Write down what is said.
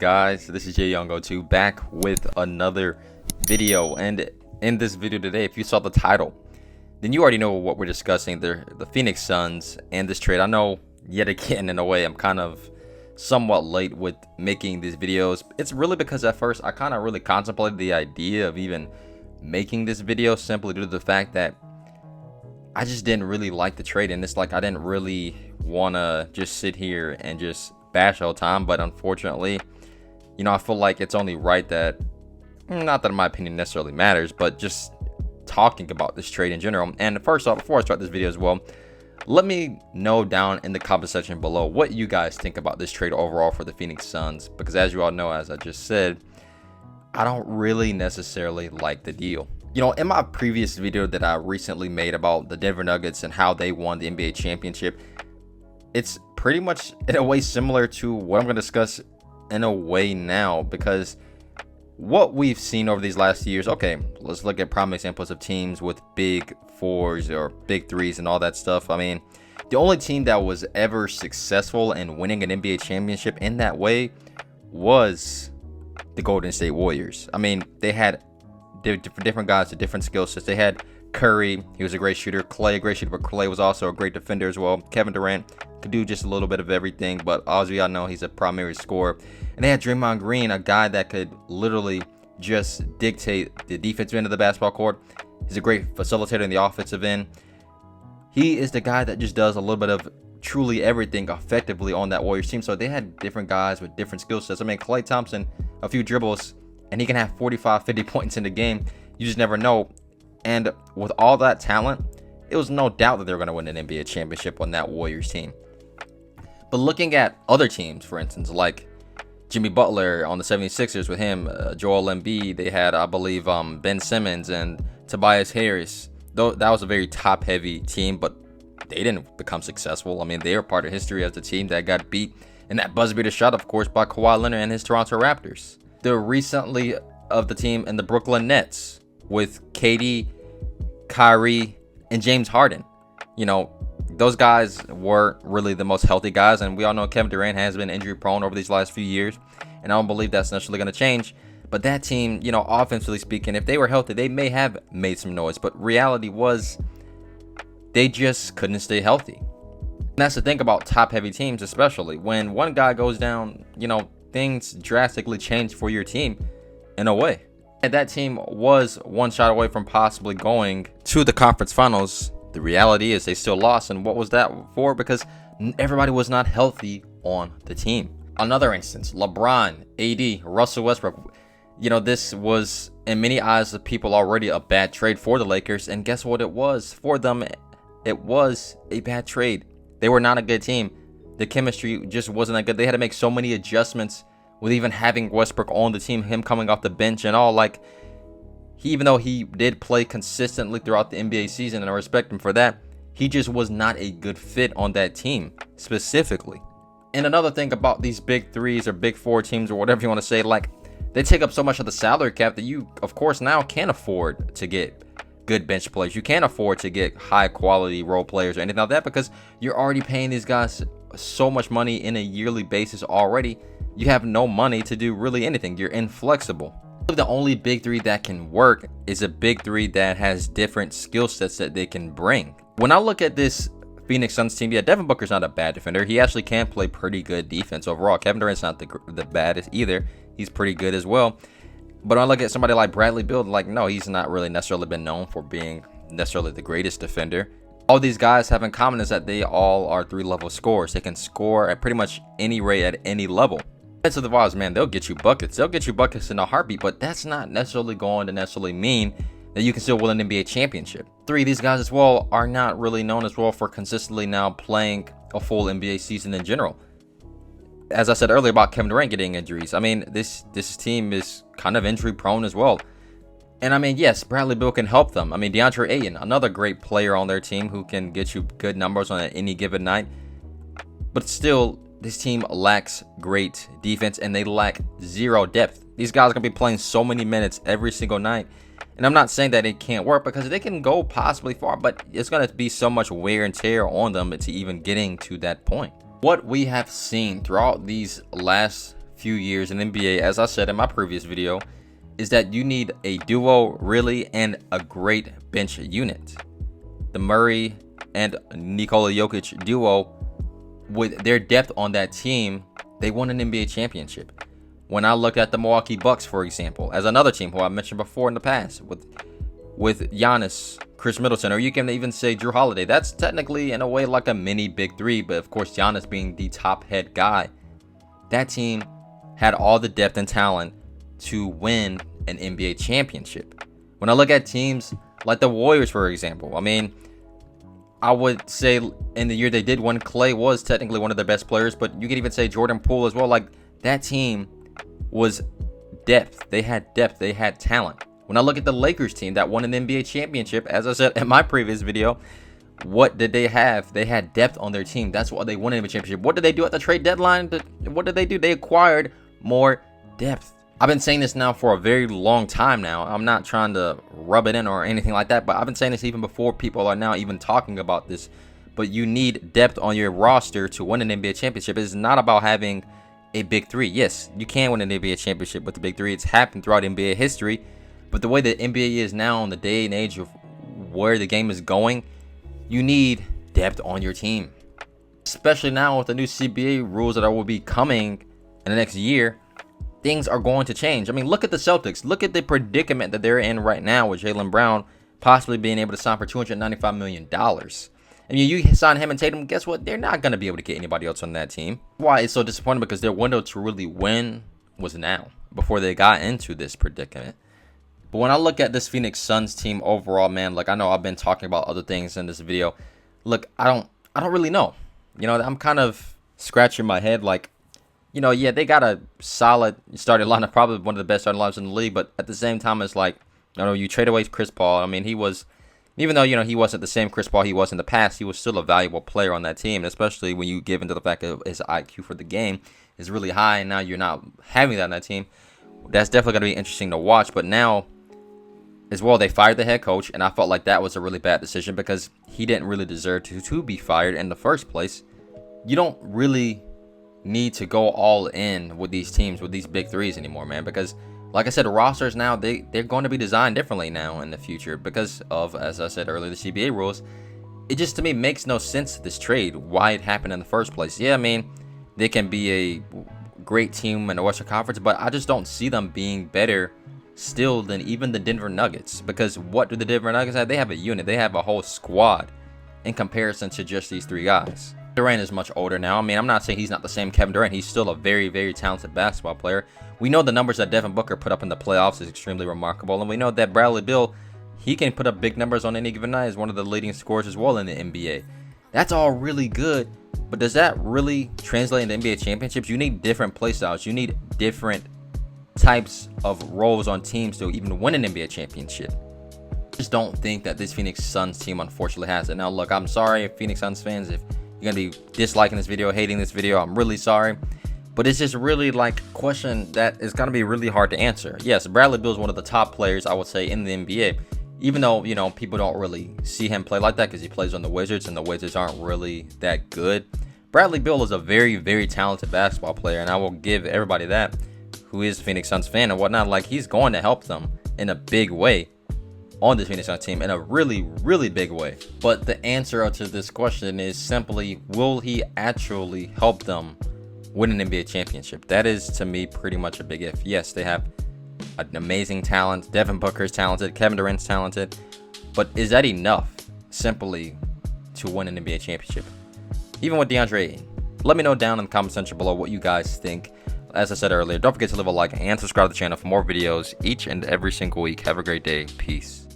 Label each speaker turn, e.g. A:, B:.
A: Guys, this is Jay2 back with another video, and in this video today, if you saw the title, then you already know what we're discussing, the Phoenix Suns and this trade. I know, yet again, in a way, I'm kind of somewhat late with making these videos. It's really because at first I kind of really contemplated the idea of even making this video simply due to the fact that I just didn't really like the trade, and it's like I didn't really want to just sit here and just bash all the time. But unfortunately, you know, I feel like it's only right that, not that my opinion necessarily matters, but just talking about this trade in general. And first off, before I start this video as well, let me know down in the comment section below what you guys think about this trade overall for the Phoenix Suns, because as you all know, as I just said, I don't really necessarily like the deal. You know, in my previous video that I recently made about the Denver Nuggets and how they won the NBA championship, it's pretty much in a way similar to what I'm going to discuss in a way now, because what we've seen over these last years, okay, let's look at prime examples of teams with big fours or big threes and all that stuff. I mean, the only team that was ever successful in winning an NBA championship in that way was the Golden State Warriors. I mean, they had different guys with different skill sets. They had Curry, he was a great shooter. Clay, a great shooter, but Clay was also a great defender as well. Kevin Durant could do just a little bit of everything, but as we all know, he's a primary scorer. And they had Draymond Green, a guy that could literally just dictate the defensive end of the basketball court. He's a great facilitator in the offensive end. He is the guy that just does a little bit of truly everything effectively on that Warriors team. So they had different guys with different skill sets. I mean, Klay Thompson, a few dribbles, and he can have 45, 50 points in the game. You just never know. And with all that talent, it was no doubt that they were going to win an NBA championship on that Warriors team. But looking at other teams, for instance, like Jimmy Butler on the 76ers with him, Joel Embiid, they had, I believe, Ben Simmons and Tobias Harris. Though that was a very top-heavy team, but they didn't become successful. I mean, they are part of history as the team that got beat in that buzzer-beater shot, of course, by Kawhi Leonard and his Toronto Raptors. They're recently of the team in the Brooklyn Nets with KD, Kyrie, and James Harden. You know, those guys were really the most healthy guys, and we all know Kevin Durant has been injury prone over these last few years, and I don't believe that's necessarily going to change. But that team, you know, offensively speaking, if they were healthy, they may have made some noise, but reality was they just couldn't stay healthy. And that's the thing about top heavy teams, especially when one guy goes down, you know, things drastically change for your team in a way. And that team was one shot away from possibly going to the conference finals. The reality is they still lost. And what was that for? Because everybody was not healthy on the team. Another instance, LeBron, AD, Russell Westbrook. You know, this was, in many eyes of people, already a bad trade for the Lakers. And guess what it was for them? It was a bad trade. They were not a good team. The chemistry just wasn't that good. They had to make so many adjustments with even having Westbrook on the team, him coming off the bench and all. Like, even though he did play consistently throughout the NBA season, and I respect him for that, he just was not a good fit on that team specifically. And another thing about these big threes or big four teams or whatever you want to say, like, they take up so much of the salary cap that you, of course, now can't afford to get good bench players. You can't afford to get high quality role players or anything like that, because you're already paying these guys so much money in a yearly basis already. You have no money to do really anything. You're inflexible. The only big three that can work is a big three that has different skill sets that they can bring. When I look at this Phoenix Suns team, yeah, Devin Booker's not a bad defender. He actually can play pretty good defense overall. Kevin Durant's not the baddest either. He's pretty good as well. But when I look at somebody like Bradley Beal, like, no, he's not really necessarily been known for being necessarily the greatest defender. All these guys have in common is that they all are three-level scorers. They can score at pretty much any rate at any level. So the Vols, man, they'll get you buckets. They'll get you buckets in a heartbeat, but that's not necessarily going to necessarily mean that you can still win an NBA championship. These guys as well are not really known as well for consistently now playing a full NBA season in general. As I said earlier about Kevin Durant getting injuries, I mean, this team is kind of injury prone as well. And I mean, yes, Bradley Beal can help them. I mean, DeAndre Ayton, another great player on their team who can get you good numbers on any given night. But still, this team lacks great defense, and they lack zero depth. These guys are going to be playing so many minutes every single night. And I'm not saying that it can't work, because they can go possibly far, but it's going to be so much wear and tear on them to even getting to that point. What we have seen throughout these last few years in NBA, as I said in my previous video, is that you need a duo really and a great bench unit. The Murray and Nikola Jokic duo, with their depth on that team, they won an NBA championship. When I look at the Milwaukee Bucks, for example, as another team who I mentioned before in the past, with Giannis, Chris Middleton, or you can even say Drew Holiday, that's technically in a way like a mini big three, but of course Giannis being the top head guy, that team had all the depth and talent to win an NBA championship. When I look at teams like the Warriors, for example, I mean, I would say in the year they did win, Clay was technically one of their best players, but you could even say Jordan Poole as well. Like, that team was depth. They had depth. They had talent. When I look at the Lakers team that won an NBA championship, as I said in my previous video, what did they have? They had depth on their team. That's why they won an NBA championship. What did they do at the trade deadline? What did they do? They acquired more depth. I've been saying this now for a very long time now. I'm not trying to rub it in or anything like that, but I've been saying this even before people are now even talking about this. But you need depth on your roster to win an NBA championship. It's not about having a big three. Yes, you can win an NBA championship with the big three. It's happened throughout NBA history. But the way that NBA is now in the day and age of where the game is going, you need depth on your team. Especially now with the new CBA rules that will be coming in the next year, things are going to change. I mean, look at the Celtics. Look at the predicament that they're in right now with Jaylen Brown possibly being able to sign for $295 million. I mean, you sign him and Tatum, guess what? They're not going to be able to get anybody else on that team. Why it's so disappointing? Because their window to really win was now, before they got into this predicament. But when I look at this Phoenix Suns team overall, man, like, I know I've been talking about other things in this video. Look, I don't really know. You know, I'm kind of scratching my head like, you know, yeah, they got a solid starting lineup, probably one of the best starting lineups in the league. But at the same time, it's like, you know, you trade away Chris Paul. I mean, he was, even though, you know, he wasn't the same Chris Paul he was in the past, he was still a valuable player on that team, especially when you give into the fact that his IQ for the game is really high, and now you're not having that on that team. That's definitely going to be interesting to watch. But now, as well, they fired the head coach, and I felt like that was a really bad decision because he didn't really deserve to be fired in the first place. You don't really need to go all in with these teams, with these big threes anymore, man, because like I said, rosters now, they're going to be designed differently now in the future because of, as I said earlier, the CBA rules. It just, to me, makes no sense, this trade, why it happened in the first place. Yeah, I mean, they can be a great team in the Western Conference, but I just don't see them being better still than even the Denver Nuggets, because what do the Denver Nuggets have? They have a unit. They have a whole squad in comparison to just these three guys. Durant is much older now. I mean, I'm not saying he's not the same Kevin Durant. He's still a very, very talented basketball player. We know the numbers that Devin Booker put up in the playoffs is extremely remarkable, and we know that Bradley Beal, he can put up big numbers on any given night as one of the leading scorers as well in the NBA. That's all really good, but does that really translate into NBA championships? You need different play styles. You need different types of roles on teams to even win an NBA championship. I just don't think that this Phoenix Suns team unfortunately has it. Now, look, I'm sorry, Phoenix Suns fans, if you're going to be disliking this video, hating this video, I'm really sorry. But it's just really like a question that is going to be really hard to answer. Yes, Bradley Beal is one of the top players, I would say, in the NBA. Even though, you know, people don't really see him play like that because he plays on the Wizards and the Wizards aren't really that good. Bradley Beal is a very, very talented basketball player, and I will give everybody that who is a Phoenix Suns fan and whatnot. Like, he's going to help them in a big way on this Phoenix Suns team, in a really, really big way. But the answer to this question is simply, will he actually help them win an NBA championship? That is, to me, pretty much a big if. Yes, they have an amazing talent. Devin Booker's talented. Kevin Durant's talented. But is that enough simply to win an NBA championship? Even with DeAndre Ayton? Let me know down in the comment section below what you guys think. As I said earlier, don't forget to leave a like and subscribe to the channel for more videos each and every single week. Have a great day. Peace.